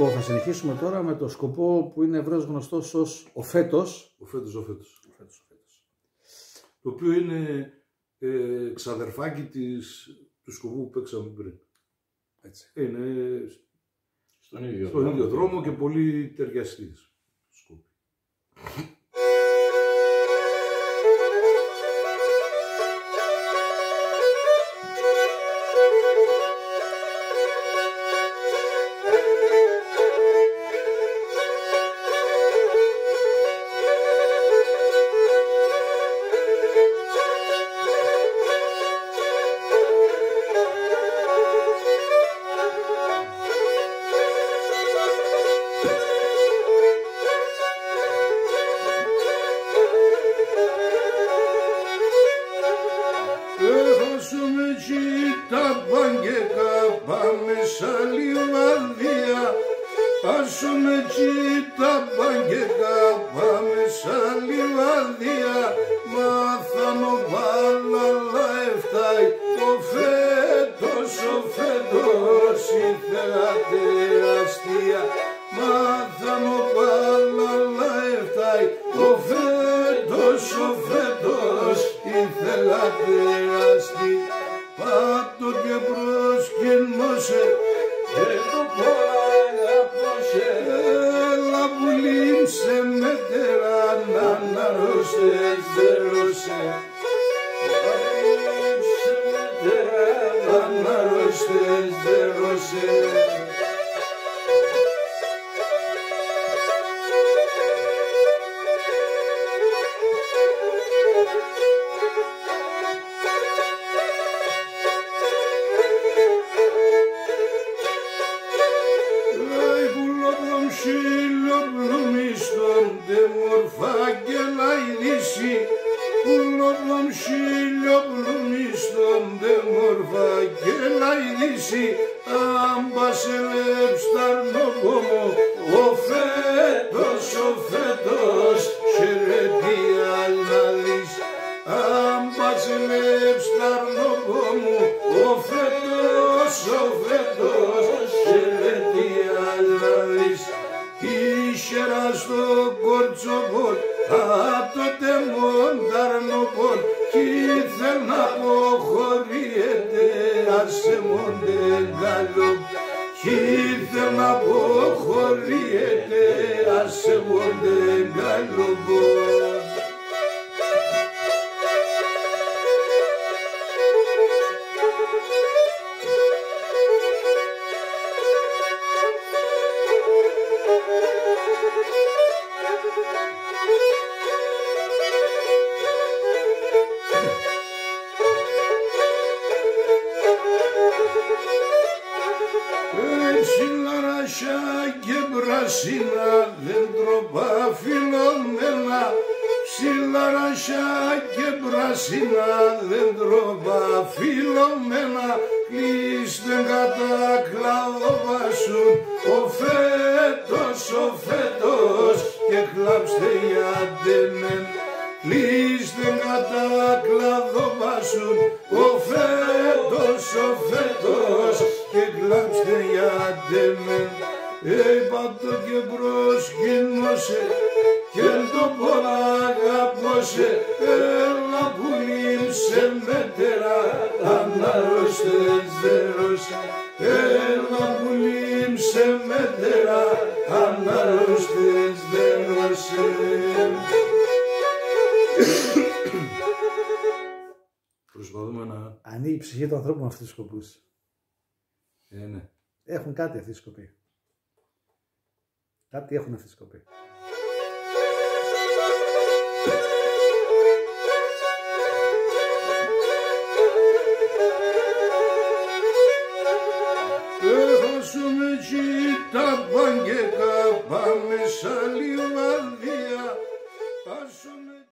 Λοιπόν, θα συνεχίσουμε τώρα με το σκοπό που είναι ευρέως γνωστός ως ο φέτος. Ο φέτος. Το οποίο είναι ξαδερφάκι του σκοπού που παίξαμε πριν. Έτσι. Είναι στον ίδιο δρόμο και πολύ ταιριαστής σκοπή. Άσουμε τα μπαγκεκά, πάμε σαν λιβαδία, μάθαμε βάλαλα εφτάει, ο φέτος ήθελατε αστεία, μάθαμε βάλαλα εφτάει, ο φέτος ήθελατε αστεία, πάτω και προσκυνώσε και το έλα που λύμψε με τεράνα να ρώσες δεν ρώσε. Λύμψε με τεράνα να ρώσες δεν ρώσε. Προσπαθούμε να ανοίγει η ψυχή του ανθρώπου με αυτούς τους σκοπούς. ναι. Έχουν κάτι αυτοί οι σκοποί. Κάτι έχουν αυτοί οι σκοποί.